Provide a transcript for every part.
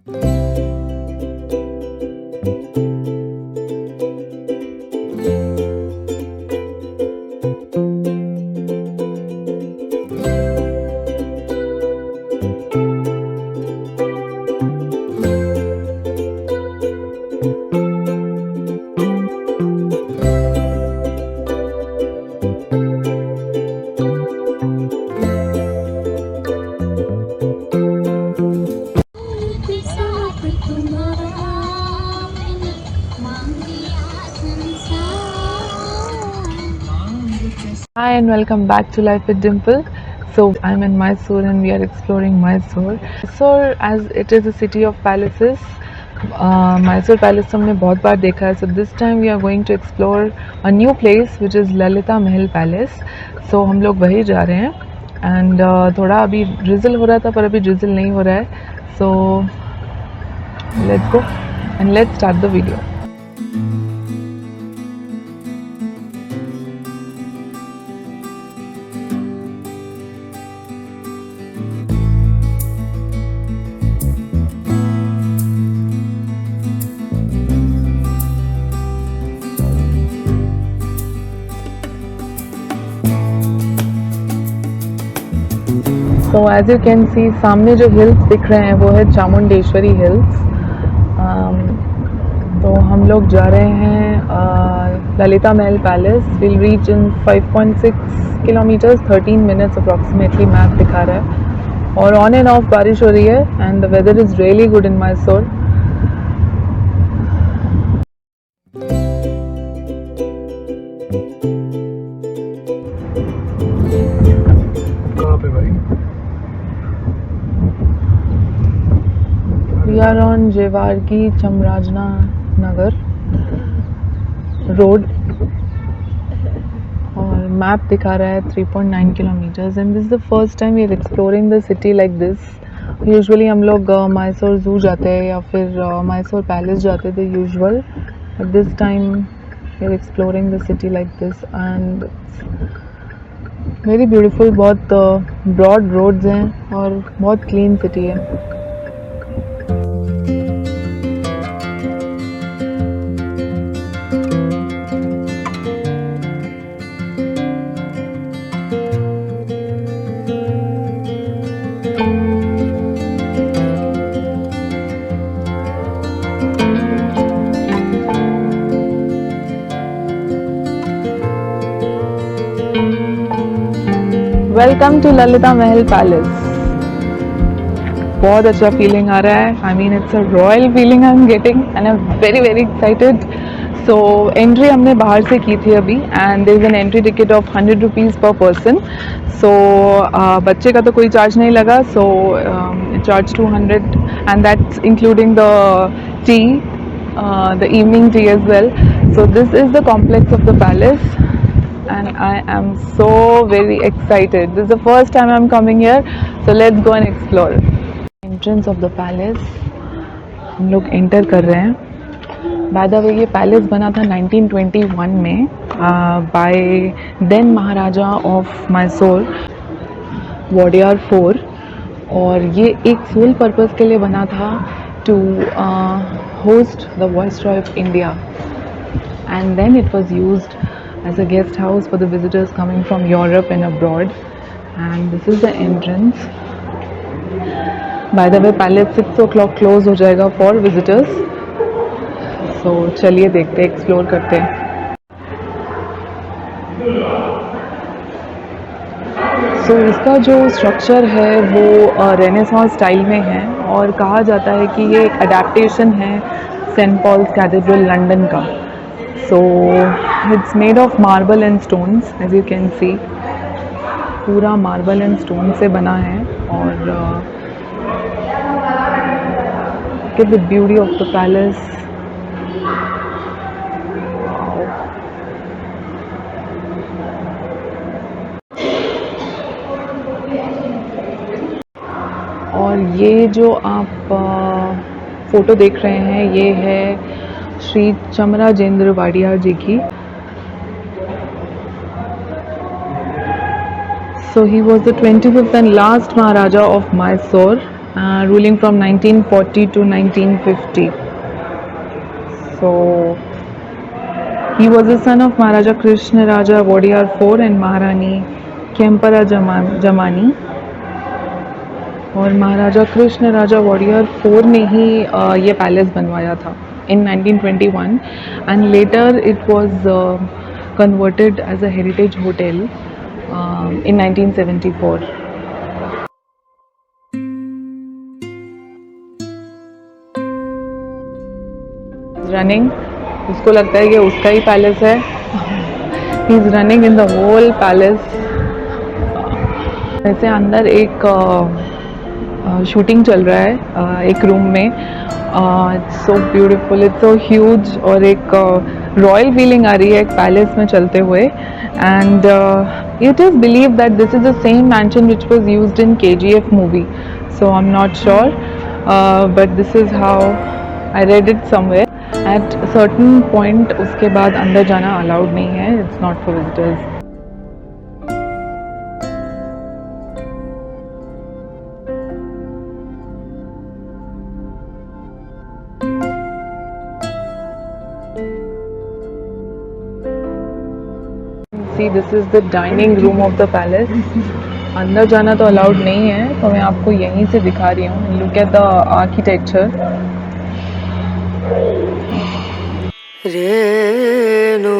Hi and welcome back to Life with Dimple. So I'm in Mysore and we are exploring Mysore. Mysore, as it is a city of palaces, Mysore Palace हमने बहुत बार देखा है. So this time we are going to explore a new place which is Lalita Mahal Palace. So हम लोग वहीं जा रहे हैं and थोड़ा अभी drizzle हो रहा था पर अभी drizzle नहीं हो रहा है. So let's go and let's start the video. So as you can see, सामने जो hills दिख रहे हैं वो है चामुंडेश्वरी hills. तो हम लोग जा रहे हैं Lalita Mahal palace. We'll reach in 5.6 kilometers, 13 minutes approximately. Map दिखा रहा है और ऑन एंड ऑफ बारिश हो रही है and the weather is really good in Mysore. कहाँ पे भाई? We are on Jewargi Chamarajanagar road और मैप दिखा रहा है 3.9 kilometres and this is the first time we are exploring the city like this. Usually हम लोग मैसूर जू जाते हैं या फिर मैसूर पैलेस जाते थे usual, but this time we are exploring the city like this and very beautiful. बहुत ब्रॉड रोड्स हैं और बहुत क्लीन सिटी है. Welcome to Lalitha Mahal palace. बहुत अच्छा फीलिंग आ रहा है. I mean it's a royal feeling I am getting and I am very very excited. So entry हमने बाहर से की थी अभी and there is an entry ticket of 100 rupees पर पर्सन. सो बच्चे का तो कोई चार्ज नहीं लगा. So charge 200 and that's including the tea, the evening tea as well. So this is the complex of the palace and I am so very excited. This is the first time I'm coming here, so let's go and explore. Entrance of the palace. हम लोग enter कर रहे हैं. By the way, ये palace बना था 1921 में by then Maharaja of Mysore Wodeyar 4 और ये एक सोल पर्पस के लिए बना था to host the Viceroy of India, and then it was used as a guest house for the visitors coming from Europe and abroad. And this is the entrance. By the way, palace 6 o'clock close हो जाएगा for visitors. So चलिए देखते हैं, explore करते हैं. So इसका जो structure है वो रेनेसांस स्टाइल में है और कहा जाता है कि ये एक अडेप्टेशन है सेंट पॉल्स कैथेड्रल लंदन का. So it's made of marble and stones, as you can see. पूरा marble and stone से बना है और look at the beauty of the palace. और ये जो आप फ़ोटो देख रहे हैं ये है श्री चमराजेंद्र वाडियार जी की. So he was the 25th and last Maharaja of Mysore ruling from 1940 to 1950. So he was the son of Maharaja Krishna Raja Wadiyar IV and Maharani Kempara Jamani. और महाराजा कृष्ण राजा वॉरियर 4 ने ही ये पैलेस बनवाया था in 1921 and later it was converted as a heritage hotel in 1974. Running, उसको लगता है कि उसका ही पैलेस है. He is running in the whole palace. वैसे अंदर एक शूटिंग चल रहा है एक रूम में. It's so beautiful, it's so huge और एक रॉयल फीलिंग आ रही है एक पैलेस में चलते हुए. And it is believe that this is the same mention which was used in KGF movie. So I am not sure but this is how I read it somewhere. At certain point उसके बाद अंदर जाना allowed नहीं है. It's not for visitors. See, this is the dining room of the palace. अंदर जाना तो allowed नहीं है, तो मैं आपको यहीं से दिखा रही हूँ. Look at the architecture. Renu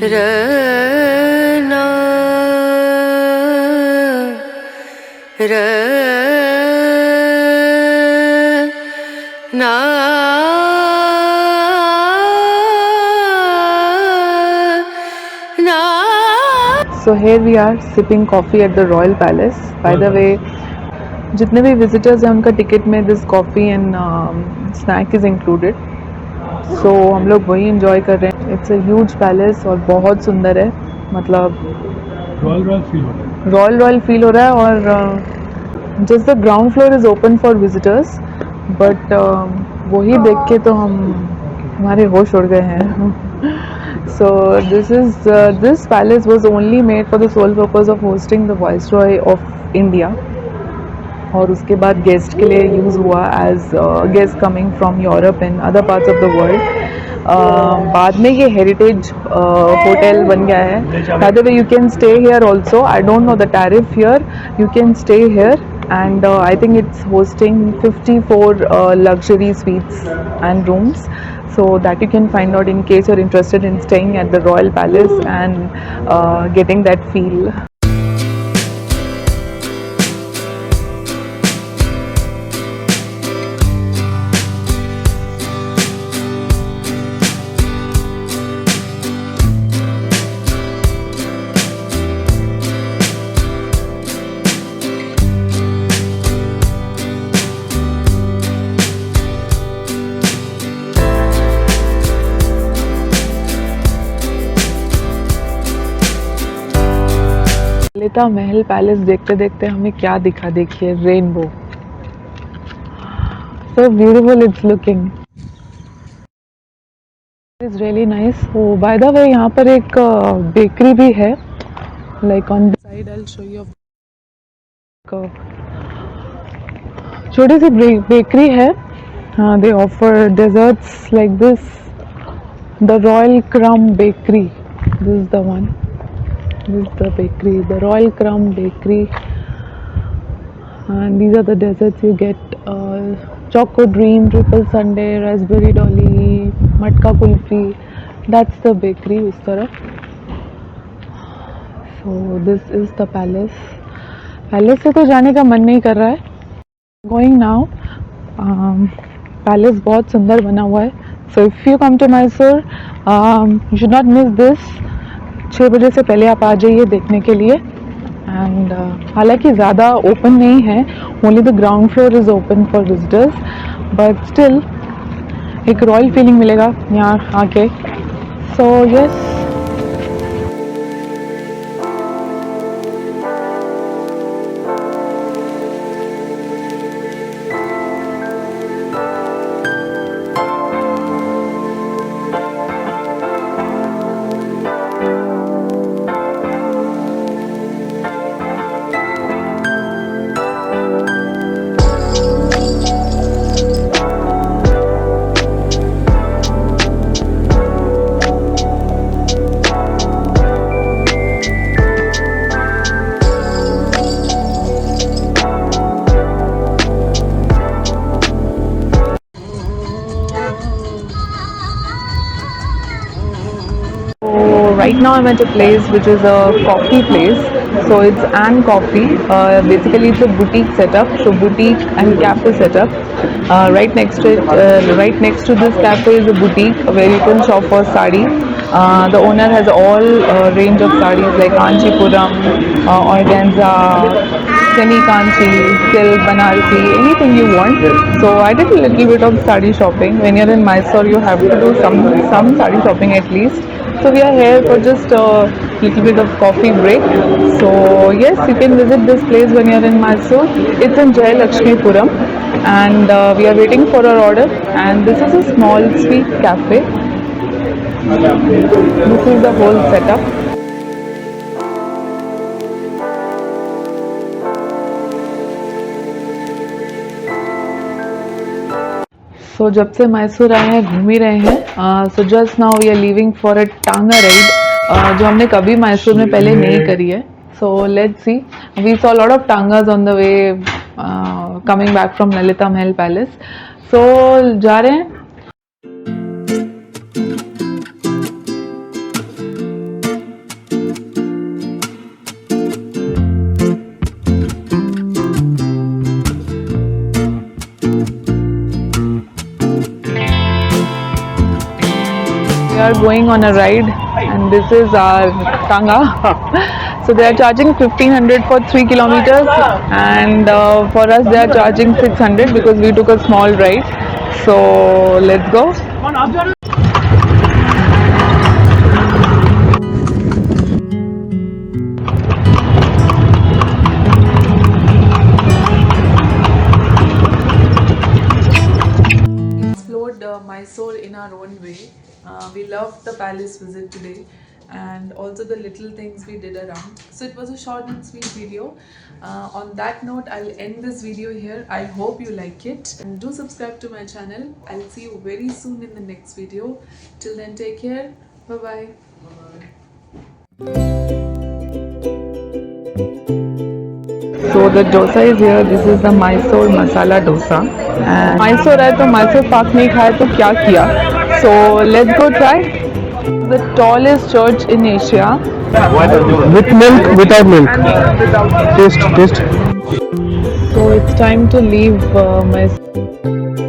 रना रना. So here we are sipping coffee at the Royal Palace. By the way, जितने भी visitors हैं उनका टिकट में this coffee and snack is included. So हम लोग वही enjoy कर रहे हैं. It's a huge palace और बहुत सुंदर है. मतलब रॉयल फील हो रहा है. और just the ground floor is open for visitors, but वही देख के तो हमारे होश उड़ गए हैं. So this palace was only made for the sole purpose of hosting the Viceroy of India. और उसके बाद गेस्ट के लिए यूज़ हुआ as guest coming from Europe and other parts of the world. बाद में ये हेरिटेज होटल बन गया है. By the way, you can stay here also. I don't know the tariff here. You can stay here and I think it's hosting 54 luxury suites and rooms, so that you can find out in case you're interested in staying at the Royal Palace and getting that feel. Lalita Mahal palace देखते देखते हमें क्या दिखा, देखिए rainbow. So beautiful it's looking. It's really nice. Oh by the way, यहाँ पर एक bakery भी है. Like on the side I will show you. छोटी सी बेकरी है. They offer desserts like this. The royal crumb bakery, this is the one. This is the bakery, the Royal Crumb Bakery, and these are the desserts you get. Choco Dream, Triple Sunday, Raspberry Dolly, Matka Kulfi. That's the bakery उस तरफ. So this is the palace. Palace से तो जाने का मन नहीं कर रहा है. Going now. Palace बहुत सुंदर बना हुआ है. So if you come to Mysore, you should not miss this. 6 बजे से पहले आप आ जाइए देखने के लिए. एंड हालांकि ज़्यादा ओपन नहीं है, only the ground floor is open for visitors, but still एक रॉयल फीलिंग मिलेगा यहाँ आके. So yes. right now I'm at a place which is a coffee place. So it's Ann Coffee. Basically, it's a boutique setup. So boutique and cafe setup. Right next to it, right next to this cafe is a boutique where you can shop for sari. The owner has all range of sarees like Kanchipuram, organza, semi kanchi, silk, banarasi, anything you want. So I did a little bit of sari shopping. When you're in Mysore, you have to do some sari shopping at least. So we are here for just a little bit of coffee break. So yes, you can visit this place when you're in Mysore. It's in Jai Lakshmipuram, and we are waiting for our order. And this is a small sweet cafe. This is the whole setup. So जब से मैसूर आए हैं घूम ही रहे हैं. So just now we are leaving for a टांगा ride जो हमने कभी मैसूर में पहले नहीं करी है. So let's see. We saw a lot of tangas on the way coming back from Lalita Mahal Palace. So जा रहे हैं. We are going on a ride, and this is our tanga. So they are charging 1500 for 3 kilometers, and for us they are charging 600 because we took a small ride. So let's go. Explored Mysore in our own way. We loved the palace visit today and also the little things we did around. So it was a short and sweet video. On that note, I'll end this video here. I hope you like it, and do subscribe to my channel. I'll see you very soon in the next video. Till then, take care. Bye bye. So the dosa is here. This is the Mysore masala dosa. And Mysore है तो Mysore Pak नहीं खाया तो क्या किया? So let's go try. The tallest church in Asia. With milk, without milk. Taste. So it's time to leave Mysore.